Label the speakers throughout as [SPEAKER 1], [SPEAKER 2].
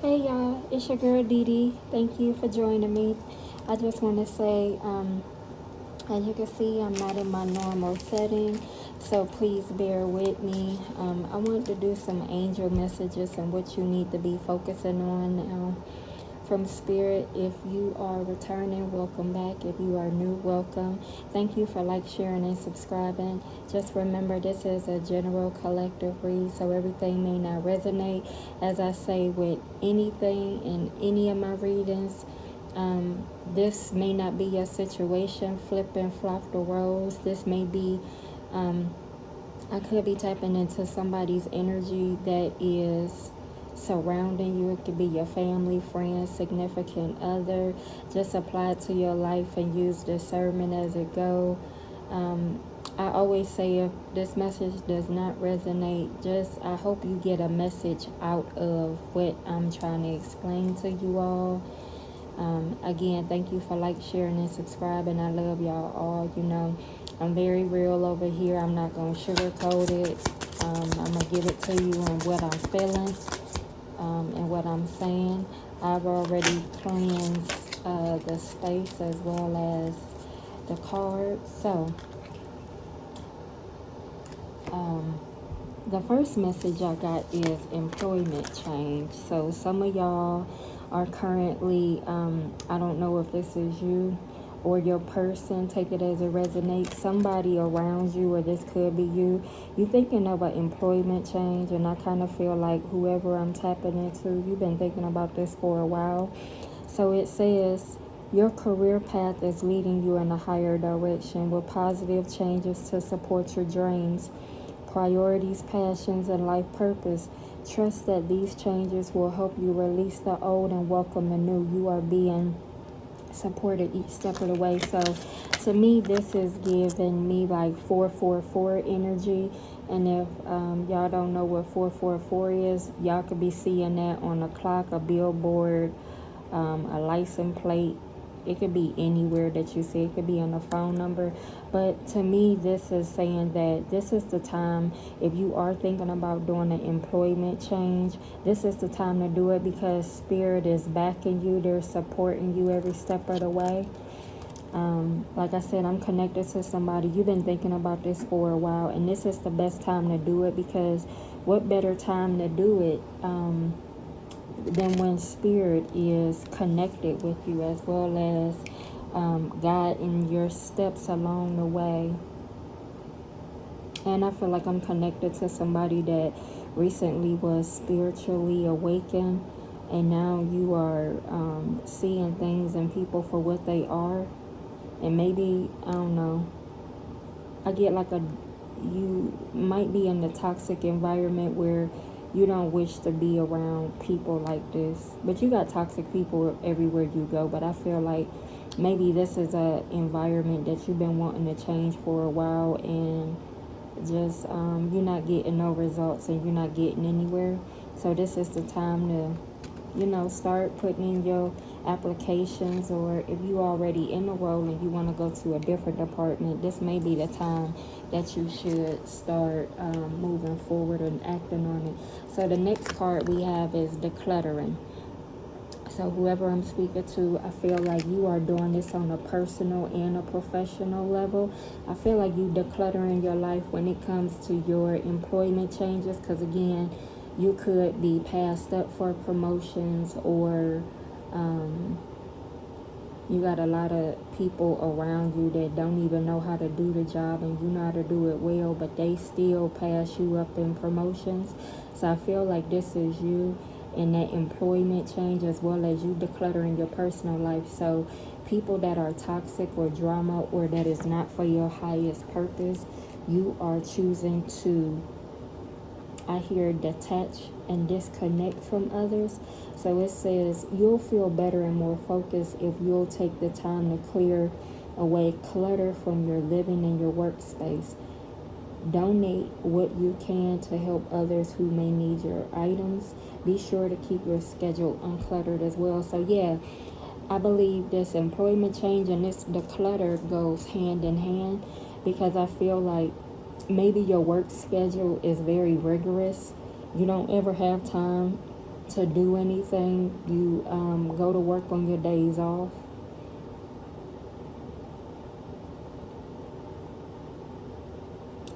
[SPEAKER 1] Hey y'all, it's your girl Dee Dee. Thank you for joining me. I just want to say, as you can see, I'm not in my normal setting, so please bear with me. I want to do some angel messages and what you need to be focusing on now from Spirit. If you are returning, welcome back. If you are new, welcome. Thank you for sharing, and subscribing. Just remember, this is a general collective read, so everything may not resonate. As I say with anything in any of my readings, this may not be your situation. Flip and flop the roles. This may be, I could be tapping into somebody's energy that is surrounding you. It could be your family, friends, significant other. Just apply it to your life and use discernment as it go. I always say, if this message does not resonate, I hope you get a message out of what I'm trying to explain to you all. Again, thank you for sharing, and subscribing. I love y'all all. I'm very real over here. I'm not going to sugarcoat it. I'm going to give it to you on what I'm feeling and what I'm saying. I've already cleansed the space as well as the cards. So, the first message I got is employment change. So some of y'all are currently, I don't know if this is you or your person, take it as it resonates, somebody around you, or this could be you. You're thinking of an employment change, and I kind of feel like whoever I'm tapping into, you've been thinking about this for a while. So it says, your career path is leading you in a higher direction with positive changes to support your dreams, priorities, passions, and life purpose. Trust that these changes will help you release the old and welcome the new. You are being supported each step of the way. So to me, this is giving me 444 energy. And if y'all don't know what 444 is, y'all could be seeing that on a clock, a billboard, a license plate. It could be anywhere that you see. It could be on a phone number. But to me, this is saying that this is the time, if you are thinking about doing an employment change, this is the time to do it, because Spirit is backing you. They're supporting you every step of the way. Like I said, I'm connected to somebody. You've been thinking about this for a while, and this is the best time to do it, because what better time to do it than when Spirit is connected with you, as well as guiding your steps along the way. And I feel like I'm connected to somebody that recently was spiritually awakened, and now you are seeing things and people for what they are. And maybe, I don't know, I get you might be in a toxic environment where you don't wish to be around people like this. But you got toxic people everywhere you go. But I feel like maybe this is an environment that you've been wanting to change for a while, and just you're not getting no results and you're not getting anywhere. So this is the time to start putting in your applications, or if you already in the role and you want to go to a different department, this may be the time that you should start moving forward and acting on it. So the next card we have is decluttering. So whoever I'm speaking to, I feel like you are doing this on a personal and a professional level. I feel like you decluttering your life when it comes to your employment changes, because again, you could be passed up for promotions, or you got a lot of people around you that don't even know how to do the job, and you know how to do it well, but they still pass you up in promotions. So I feel like this is you in that employment change, as well as you decluttering your personal life. So people that are toxic or drama, or that is not for your highest purpose, you are choosing to, I hear, detach and disconnect from others. So it says you'll feel better and more focused if you'll take the time to clear away clutter from your living and your workspace. Donate what you can to help others who may need your items. Be sure to keep your schedule uncluttered as well. So yeah, I believe this employment change and this declutter goes hand in hand, because I feel like maybe your work schedule is very rigorous. You don't ever have time to do anything. You go to work on your days off.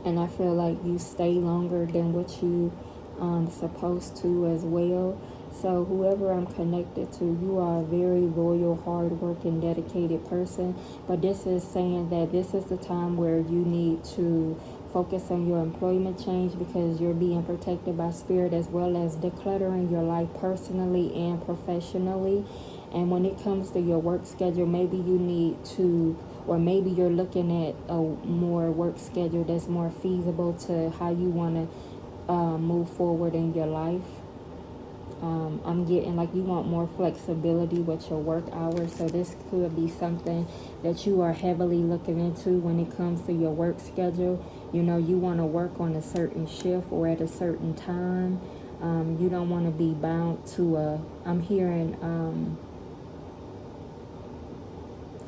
[SPEAKER 1] And I feel like you stay longer than what you supposed to as well. So whoever I'm connected to, you are a very loyal, hardworking, dedicated person. But this is saying that this is the time where you need to focus on your employment change, because you're being protected by spirit, as well as decluttering your life personally and professionally. And when it comes to your work schedule, maybe you need to, or maybe you're looking at a more work schedule that's more feasible to how you want to move forward in your life. I'm getting like you want more flexibility with your work hours. So this could be something that you are heavily looking into when it comes to your work schedule. You know, you want to work on a certain shift or at a certain time. You don't want to be bound to I'm hearing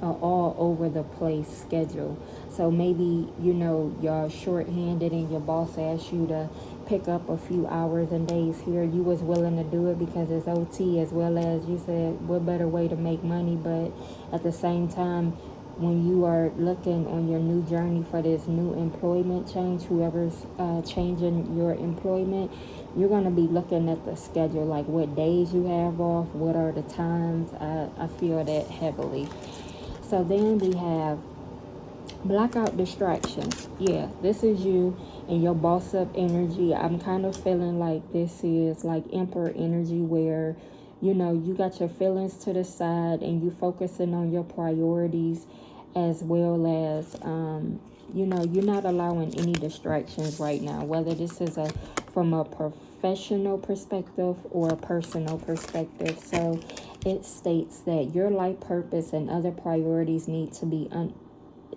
[SPEAKER 1] all over the place schedule. So maybe, you know, you're short-handed and your boss asks you to pick up a few hours and days here. You was willing to do it because it's OT, as well as you said, what better way to make money. But at the same time, when you are looking on your new journey for this new employment change, whoever's changing your employment, you're going to be looking at the schedule, like what days you have off, what are the times. I feel that heavily. So then we have blackout distractions. Yeah, this is you and your boss up energy. I'm kind of feeling like this is like emperor energy, where, you know, you got your feelings to the side and you focusing on your priorities, as well as you know, you're not allowing any distractions right now, whether this is from a professional perspective or a personal perspective. So it states that your life purpose and other priorities need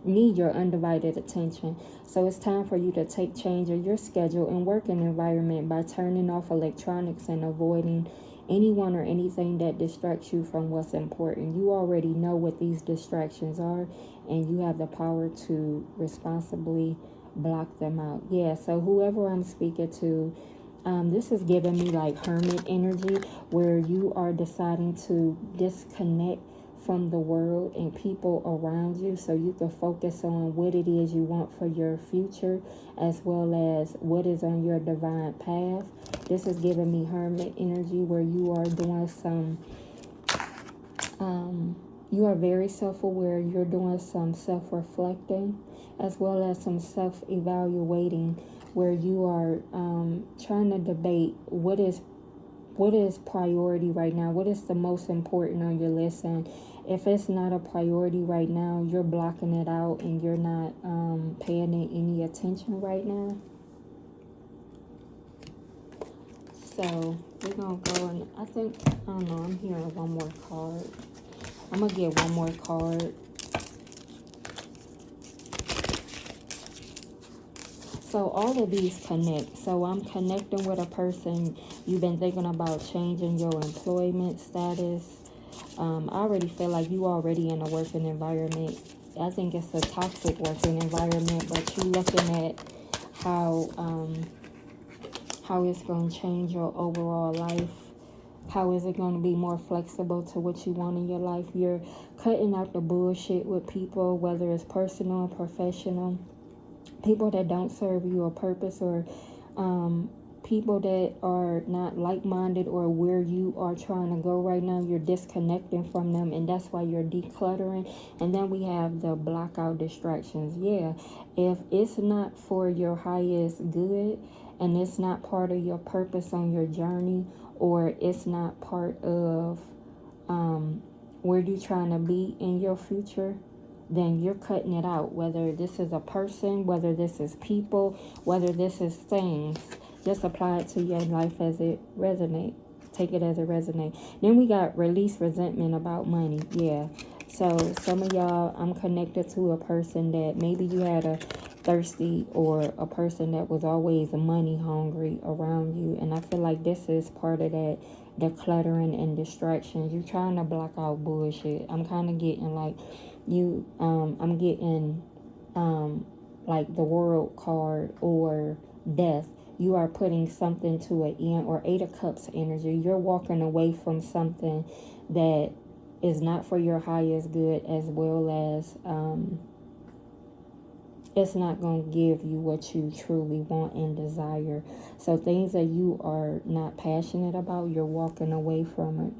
[SPEAKER 1] your undivided attention. So it's time for you to take change of your schedule and working environment by turning off electronics and avoiding anyone or anything that distracts you from what's important. You already know what these distractions are, and you have the power to responsibly block them out. Yeah, so whoever I'm speaking to, this is giving me like hermit energy, where you are deciding to disconnect from the world and people around you, so you can focus on what it is you want for your future, as well as what is on your divine path. This is giving me hermit energy, where you are doing some you are very self-aware. You're doing some self-reflecting, as well as some self-evaluating, where you are trying to debate what is priority right now, what is the most important on your list. And if it's not a priority right now, you're blocking it out and you're not paying it any attention right now. So we're gonna go, and I don't know, I'm hearing one more card. I'm gonna get one more card. So all of these connect. So I'm connecting with a person. You've been thinking about changing your employment status. I already feel like you already in a working environment. I think it's a toxic working environment, but you looking at how it's going to change your overall life. How is it going to be more flexible to what you want in your life? You're cutting out the bullshit with people, whether it's personal or professional. People that don't serve you a purpose, or people that are not like-minded or where you are trying to go right now. You're disconnecting from them, and that's why you're decluttering. And then we have the blackout distractions. Yeah, if it's not for your highest good, and it's not part of your purpose on your journey, or it's not part of where you're trying to be in your future, then you're cutting it out. Whether this is a person, whether this is people, whether this is things, just apply it to your life as it resonates. Take it as it resonates. Then we got release resentment about money. Yeah. So some of y'all, I'm connected to a person that maybe you had a thirsty, or a person that was always money hungry around you. And I feel like this is part of that decluttering and distractions. You're trying to block out bullshit. I'm kind of getting like you, I'm getting like the world card or death. you are putting something to an end, or Eight of Cups energy. You're walking away from something that is not for your highest good, as well as it's not going to give you what you truly want and desire. So things that you are not passionate about, you're walking away from it.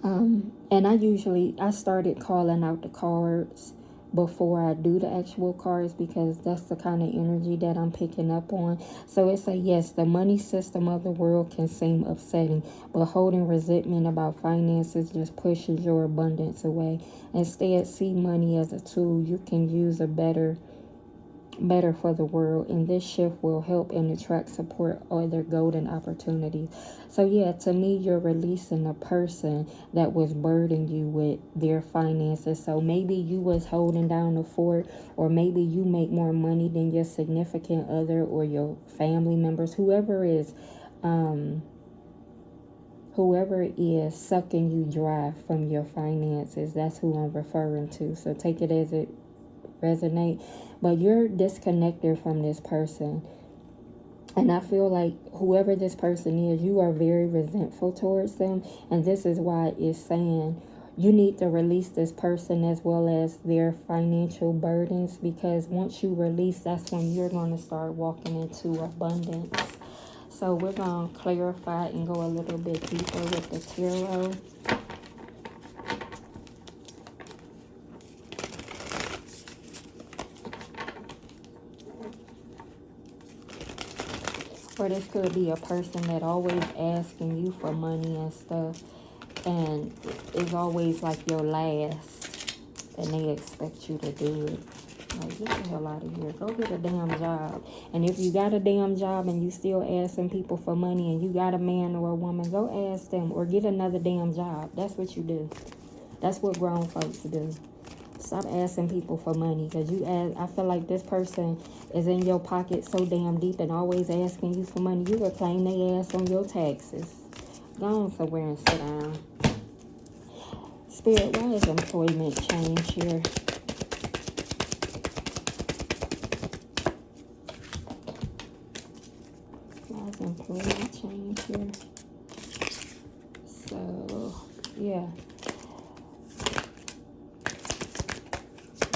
[SPEAKER 1] And I started calling out the cards before I do the actual cards, because that's the kind of energy that I'm picking up on. So it's a yes, the money system of the world can seem upsetting, but holding resentment about finances just pushes your abundance away. Instead, see money as a tool you can use better for the world, and this shift will help and attract support other golden opportunities. So yeah, to me, you're releasing a person that was burdening you with their finances. So maybe you was holding down the fort, or maybe you make more money than your significant other or your family members, whoever is sucking you dry from your finances. That's who I'm referring to. So take it as it resonate. But you're disconnected from this person, and I feel like whoever this person is, you are very resentful towards them, and this is why it's saying you need to release this person as well as their financial burdens, because once you release, that's when you're going to start walking into abundance. So we're going to clarify and go a little bit deeper with the tarot. Or this could be a person that always asking you for money and stuff, and is always like your last, and they expect you to do it. Like, get the hell out of here. Go get a damn job. And if you got a damn job and you still asking people for money, and you got a man or a woman, go ask them, or get another damn job. That's what you do. That's what grown folks do. Stop asking people for money, because I feel like this person is in your pocket so damn deep and always asking you for money. You will claim their ass on your taxes. Go on somewhere and sit down. Spirit, why is employment change here? Why is employment change here? So, yeah.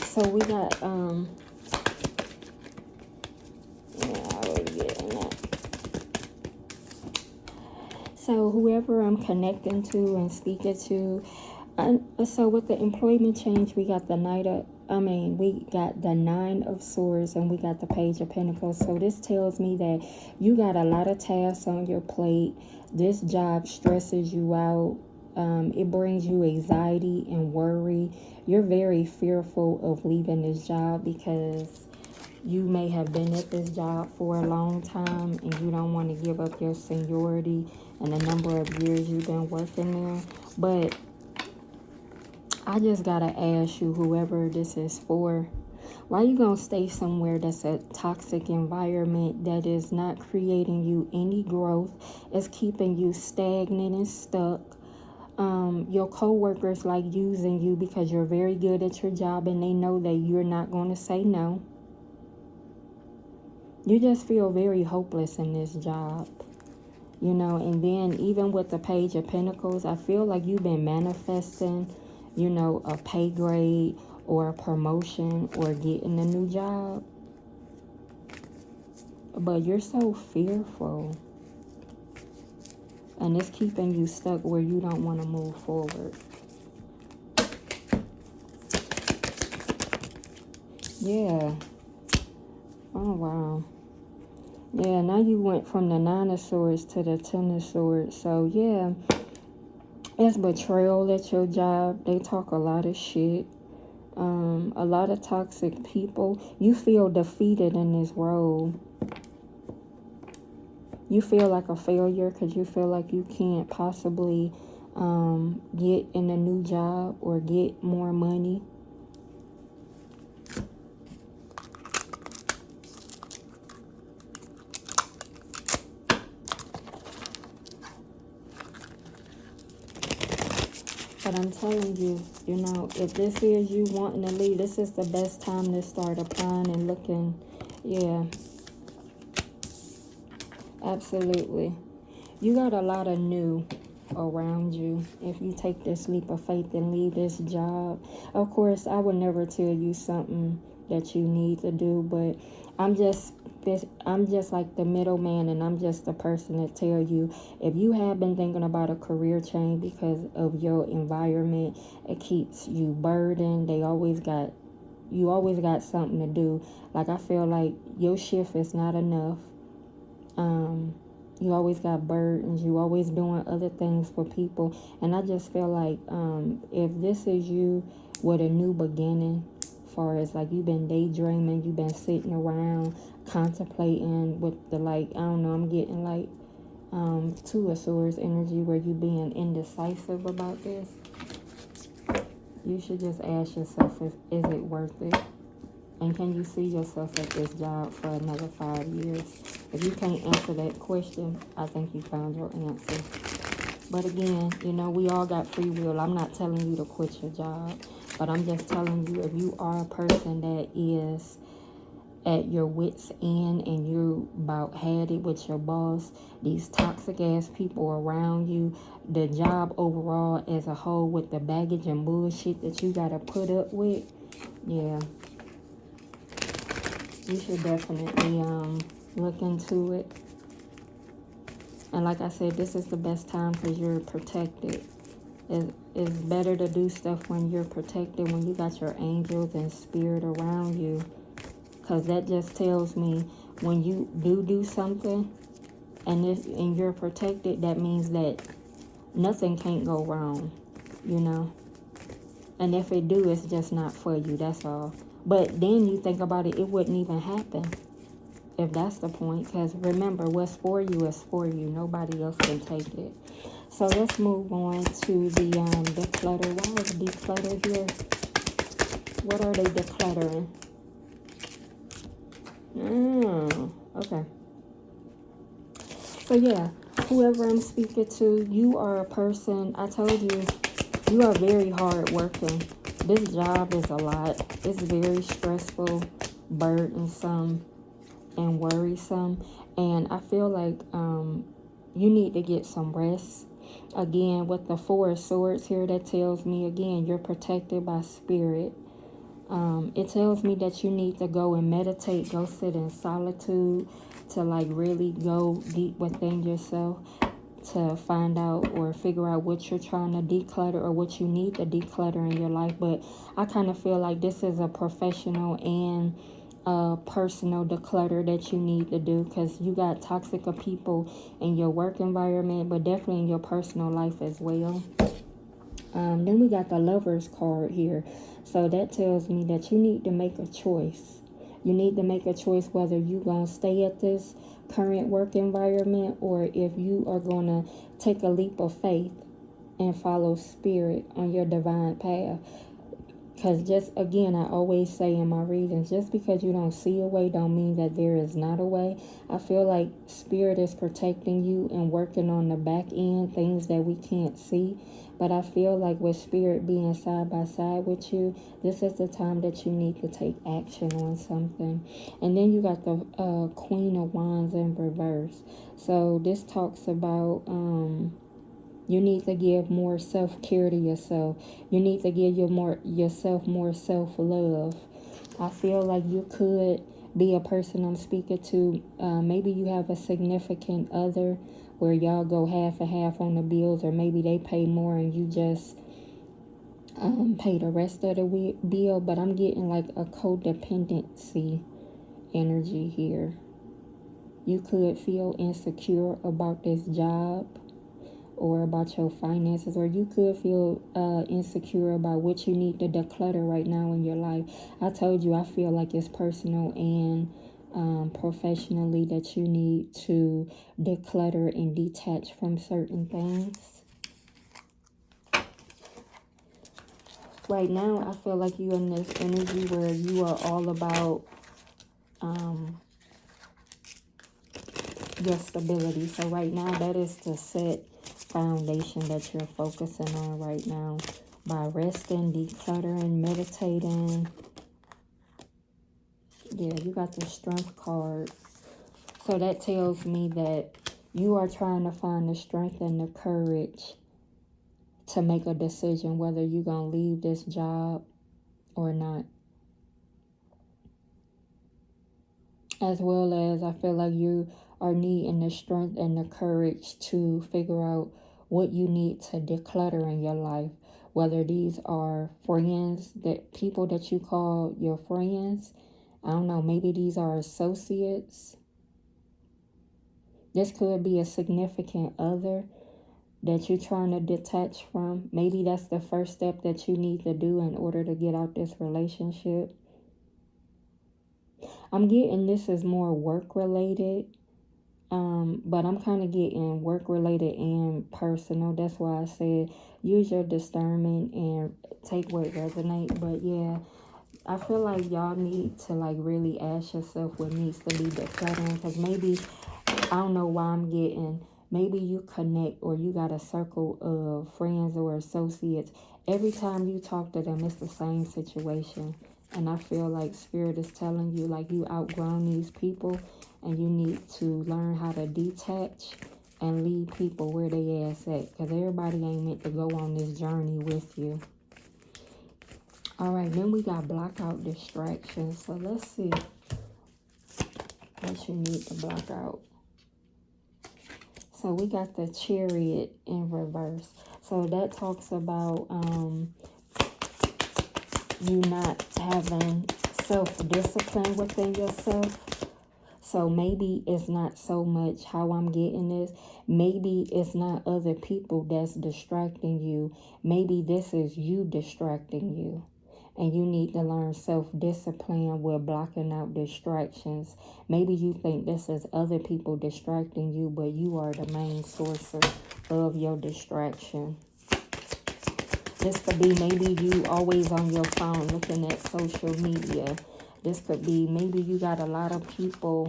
[SPEAKER 1] So we got, so whoever I'm connecting to and speaking to, so with the employment change, we got the we got the Nine of Swords, and we got the Page of Pentacles. So this tells me that you got a lot of tasks on your plate. This job stresses you out. It brings you anxiety and worry. You're very fearful of leaving this job because you may have been at this job for a long time, and you don't want to give up your seniority and the number of years you've been working there. But I just gotta ask you, whoever this is for, why you gonna stay somewhere that's a toxic environment that is not creating you any growth? It's keeping you stagnant and stuck. Your co-workers like using you because you're very good at your job, and they know that you're not going to say no. You just feel very hopeless in this job, and then even with the Page of Pentacles, I feel like you've been manifesting, a pay grade or a promotion or getting a new job, but you're so fearful. And it's keeping you stuck where you don't want to move forward. Yeah. Oh, wow. Yeah, now you went from the Nine of Swords to the Ten of Swords. So, yeah. It's betrayal at your job. They talk a lot of shit. A lot of toxic people. You feel defeated in this role. You feel like a failure because you feel like you can't possibly get in a new job or get more money. But I'm telling you, if this is you wanting to leave, this is the best time to start applying and looking. Yeah. Absolutely. You got a lot of new around you if you take this leap of faith and leave this job. Of course, I would never tell you something that you need to do, but I'm just like the middleman, and I'm just the person to tell you if you have been thinking about a career change because of your environment, it keeps you burdened. You always got something to do. Like, I feel like your shift is not enough. You always got burdens. You always doing other things for people. And I just feel like if this is you with a new beginning, far as like you've been daydreaming, you've been sitting around contemplating with the, like, I don't know, I'm getting like Two of Swords energy where you being indecisive about this. You should just ask yourself, is it worth it? And can you see yourself at this job for another 5 years? If you can't answer that question, I think you found your answer. But again, you know, we all got free will. I'm not telling you to quit your job, but I'm just telling you, if you are a person that is at your wit's end and you about had it with your boss, these toxic ass people around you, the job overall as a whole with the baggage and bullshit that you gotta put up with, yeah, you should definitely look into it. And like I said, this is the best time because you're protected. It's better to do stuff when you're protected, when you got your angels and spirit around you. Because that just tells me when you do something and you're protected, that means that nothing can't go wrong, you know. And if it do, it's just not for you, that's all. But then you think about it, it wouldn't even happen if that's the point. Because remember, what's for you is for you. Nobody else can take it. So let's move on to the declutter. Why is declutter here? What are they decluttering? Okay. So yeah, whoever I'm speaking to, you are a person, I told you, you are very hard working. This job is a lot. It's very stressful, burdensome, and worrisome. And I feel like you need to get some rest. Again, with the Four of Swords here, that tells me, again, you're protected by spirit. It tells me that you need to go and meditate, go sit in solitude, to like really go deep within yourself to find out or figure out what you're trying to declutter or what you need to declutter in your life. But I kind of feel like this is a professional and personal declutter that you need to do, because you got toxic people in your work environment, but definitely in your personal life as well. Then we got the Lovers card here. So that tells me that you need to make a choice. You need to make a choice whether you're going to stay at this current work environment or if you are going to take a leap of faith and follow spirit on your divine path. Because just, again, I always say in my readings, just because you don't see a way don't mean that there is not a way. I feel like spirit is protecting you and working on the back end, things that we can't see. But I feel like with spirit being side by side with you, this is the time that you need to take action on something. And then you got the Queen of Wands in reverse. So this talks about you need to give more self-care to yourself. You need to give yourself more self-love. I feel like you could be a person I'm speaking to. Maybe you have a significant other where y'all go half and half on the bills, or maybe they pay more and you just pay the rest of the bill. But I'm getting like a codependency energy here. You could feel insecure about this job or about your finances, or you could feel insecure about what you need to declutter right now in your life. I told you, I feel like it's personal and professionally that you need to declutter and detach from certain things. Right now, I feel like you're in this energy where you are all about your stability. So right now, that is the set foundation that you're focusing on right now by resting, decluttering, meditating. Yeah, you got the Strength card. So that tells me that you are trying to find the strength and the courage to make a decision whether you're going to leave this job or not. As well as I feel like you are needing the strength and the courage to figure out what you need to declutter in your life. Whether these are friends, that people that you call your friends. I don't know, maybe these are associates. This could be a significant other that you're trying to detach from. Maybe that's the first step that you need to do in order to get out this relationship. I'm getting this is more work related, but I'm kind of getting work related and personal. That's why I said use your discernment and take what resonates. But yeah, I feel like y'all need to like really ask yourself what needs to be decluttering, because maybe, I don't know why I'm getting, maybe you connect or you got a circle of friends or associates. Every time you talk to them, it's the same situation. And I feel like Spirit is telling you like you outgrown these people and you need to learn how to detach and leave people where they ass at, because everybody ain't meant to go on this journey with you. All right, then we got block out distractions. So let's see what you need to block out. So we got the Chariot in reverse. So that talks about you not having self-discipline within yourself. So maybe it's not so much how I'm getting this. Maybe it's not other people that's distracting you. Maybe this is you distracting you. And you need to learn self-discipline with blocking out distractions. Maybe you think this is other people distracting you, but you are the main source of your distraction. This could be maybe you always on your phone looking at social media. This could be maybe you got a lot of people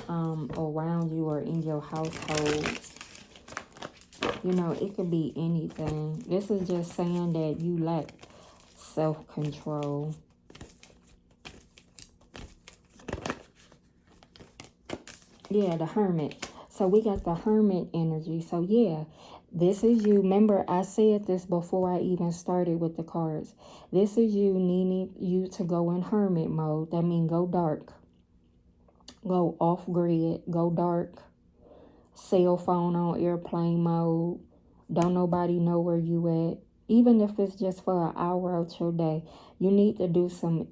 [SPEAKER 1] around you or in your household. You know, it could be anything. This is just saying that you lack self-control. Yeah, the Hermit. So we got the Hermit energy. So yeah, this is you. Remember, I said this before I even started with the cards. This is you needing you to go in Hermit mode. That means go dark. Go off grid. Go dark. Cell phone on airplane mode. Don't nobody know where you at. Even if it's just for an hour out your day, you need to do some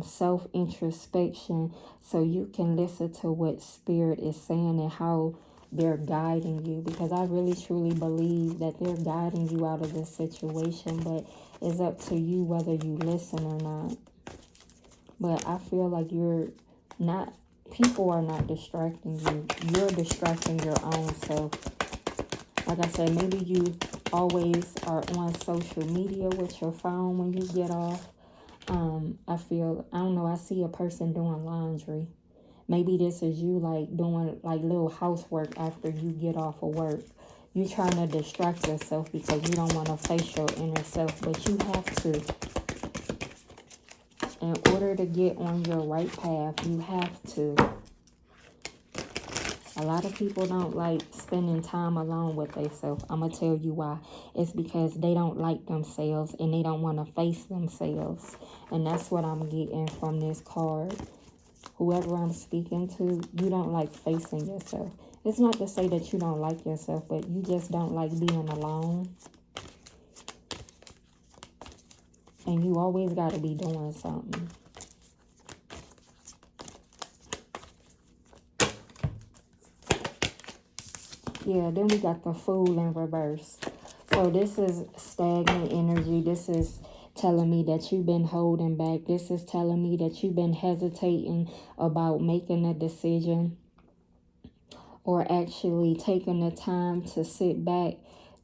[SPEAKER 1] self-introspection so you can listen to what Spirit is saying and how they're guiding you. Because I really truly believe that they're guiding you out of this situation, but it's up to you whether you listen or not. But I feel like you're not, people are not distracting you. You're distracting your own self. Like I said, maybe you always are on social media with your phone when you get off. I don't know, I see a person doing laundry. Maybe this is you like doing like little housework after you get off of work. You're trying to distract yourself because you don't want to face your inner self, but you have to. In order to get on your right path, you have to. A lot of people don't like spending time alone with themselves. I'm going to tell you why. It's because they don't like themselves and they don't want to face themselves. And that's what I'm getting from this card. Whoever I'm speaking to, you don't like facing yourself. It's not to say that you don't like yourself, but you just don't like being alone. And you always got to be doing something. Yeah, then we got the Fool in reverse. So this is stagnant energy. This is telling me that you've been holding back. This is telling me that you've been hesitating about making a decision or actually taking the time to sit back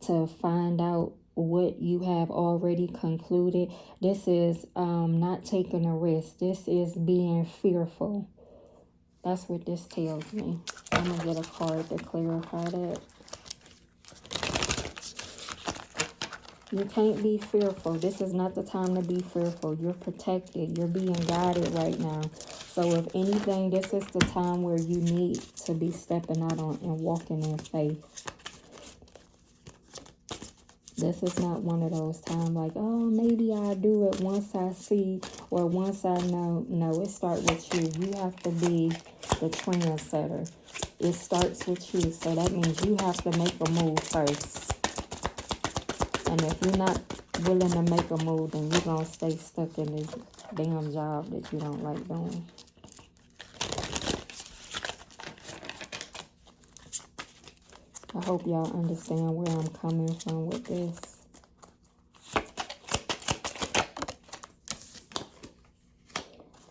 [SPEAKER 1] to find out what you have already concluded. This is not taking a risk. This is being fearful. That's what this tells me. I'm going to get a card to clarify that. You can't be fearful. This is not the time to be fearful. You're protected. You're being guided right now. So if anything, this is the time where you need to be stepping out on and walking in faith. This is not one of those times like, oh, maybe I'll do it once I see or once I know. No, it starts with you. You have to be the trendsetter. It starts with you. So that means you have to make a move first. And if you're not willing to make a move, then you're going to stay stuck in this damn job that you don't like doing. I hope y'all understand where I'm coming from with this.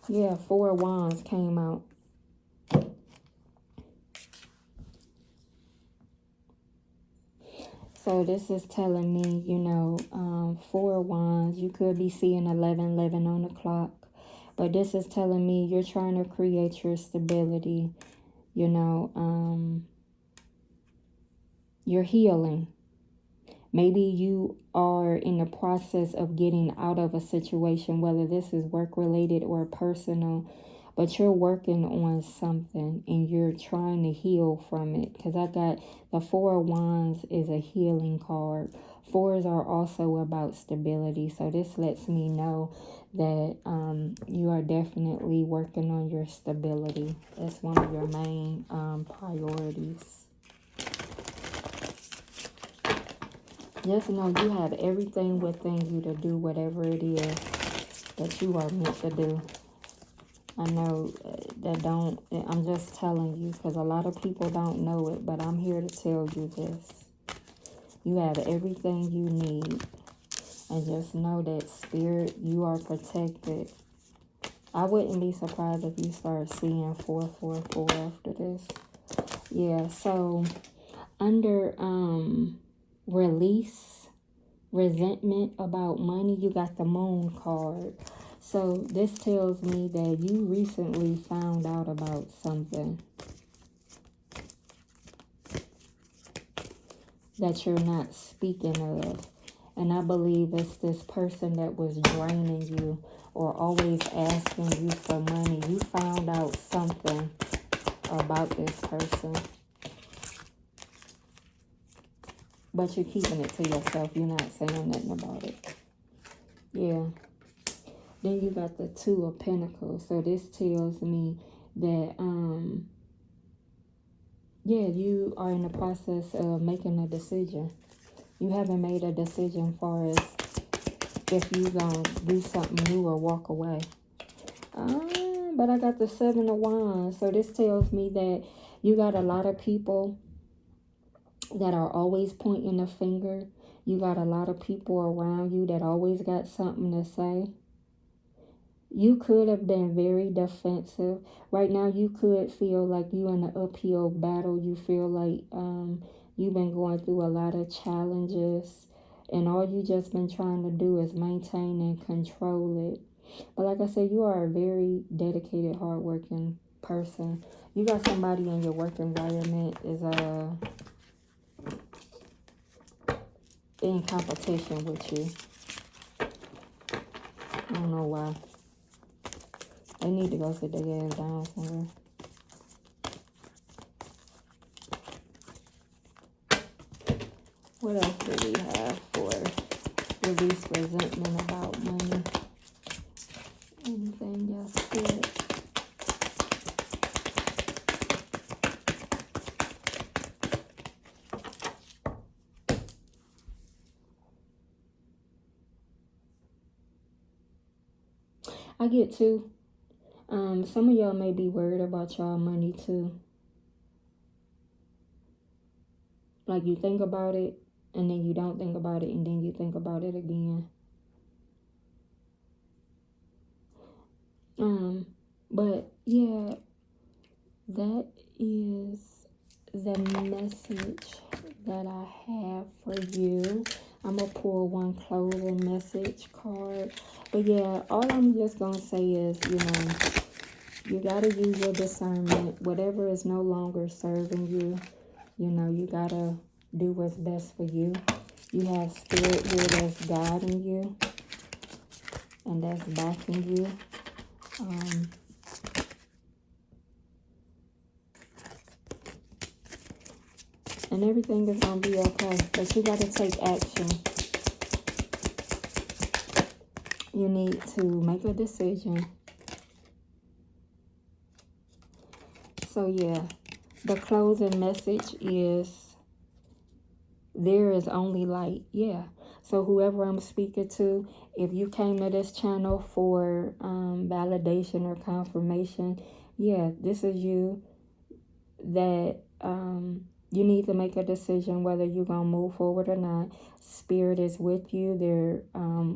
[SPEAKER 1] Yeah, 4 of Wands came out. So this is telling me, you know, 4 of Wands, you could be seeing 11:11 on the clock. But this is telling me you're trying to create your stability, you know, you're healing. Maybe you are in the process of getting out of a situation, whether this is work-related or personal, but you're working on something and you're trying to heal from it. Because I got the 4 of Wands is a healing card. 4s are also about stability. So this lets me know that you are definitely working on your stability. That's one of your main priorities. Just know you have everything within you to do whatever it is that you are meant to do. I know that don't, I'm just telling you because a lot of people don't know it, but I'm here to tell you this. You have everything you need. And just know that, Spirit, you are protected. I wouldn't be surprised if you start seeing 444 after this. Yeah, so under release, resentment about money, you got the Moon card. So this tells me that you recently found out about something that you're not speaking of. And I believe it's this person that was draining you or always asking you for money. You found out something about this person, but you're keeping it to yourself. You're not saying nothing about it. Yeah. Then you got the 2 of Pentacles. So this tells me that, yeah, you are in the process of making a decision. You haven't made a decision as far as if you're going to do something new or walk away. But I got the 7 of Wands. So this tells me that you got a lot of people that are always pointing a finger. You got a lot of people around you that always got something to say. You could have been very defensive. Right now, you could feel like you're in an uphill battle. You feel like you've been going through a lot of challenges. And all you just been trying to do is maintain and control it. But like I said, you are a very dedicated, hardworking person. You got somebody in your work environment is in competition with you. I don't know why. They need to go sit their ass down somewhere. What else do we have for release resentment about money? Anything else good? I get 2. Some of y'all may be worried about y'all money too. Like you think about it and then you don't think about it and then you think about it again. But yeah, that is the message that I have for you. I'm gonna pull one closing message card. But yeah, all I'm just gonna say is, you know, you gotta use your discernment. Whatever is no longer serving you, you know, you gotta do what's best for you. You have spirit here that's guiding you and that's backing you. And everything is going to be okay. But you got to take action. You need to make a decision. So yeah, the closing message is there is only light. Yeah. So whoever I'm speaking to, if you came to this channel for validation or confirmation, yeah, this is you. That you need to make a decision whether you're going to move forward or not. Spirit is with you. They're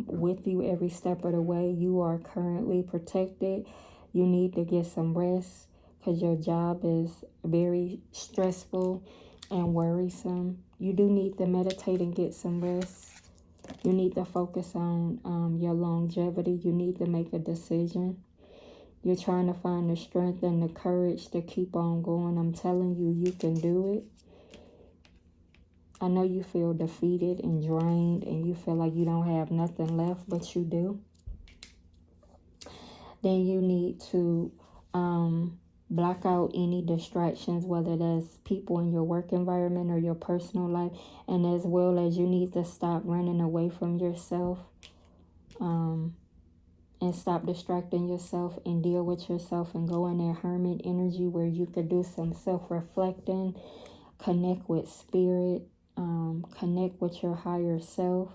[SPEAKER 1] with you every step of the way. You are currently protected. You need to get some rest because your job is very stressful and worrisome. You do need to meditate and get some rest. You need to focus on your longevity. You need to make a decision. You're trying to find the strength and the courage to keep on going. I'm telling you, you can do it. I know you feel defeated and drained and you feel like you don't have nothing left, but you do. Then you need to block out any distractions, whether that's people in your work environment or your personal life. And as well as you need to stop running away from yourself. And stop distracting yourself and deal with yourself and go in that hermit energy where you could do some self-reflecting, connect with spirit, connect with your higher self,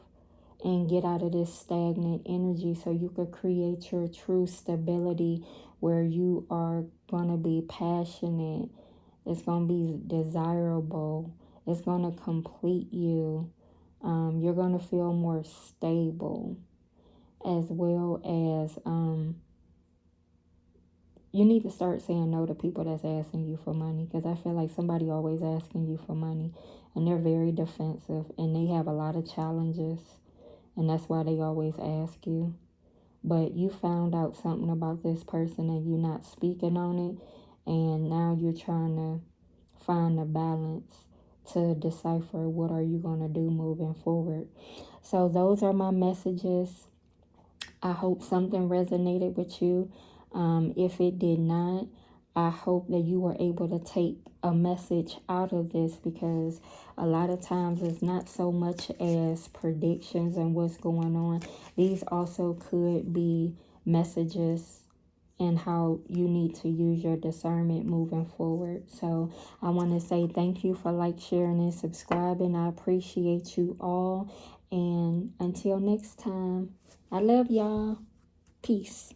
[SPEAKER 1] and get out of this stagnant energy so you could create your true stability where you are going to be passionate. It's going to be desirable. It's going to complete you. You're going to feel more stable. As well as you need to start saying no to people that's asking you for money, because I feel like somebody always asking you for money and they're very defensive and they have a lot of challenges, and that's why they always ask you. But you found out something about this person and you're not speaking on it, and now you're trying to find a balance to decipher what are you going to do moving forward. So those are my messages. I hope something resonated with you. If it did not, I hope that you were able to take a message out of this, because a lot of times it's not so much as predictions and what's going on. These also could be messages and how you need to use your discernment moving forward. So I want to say thank you for sharing, and subscribing. I appreciate you all. And until next time, I love y'all. Peace.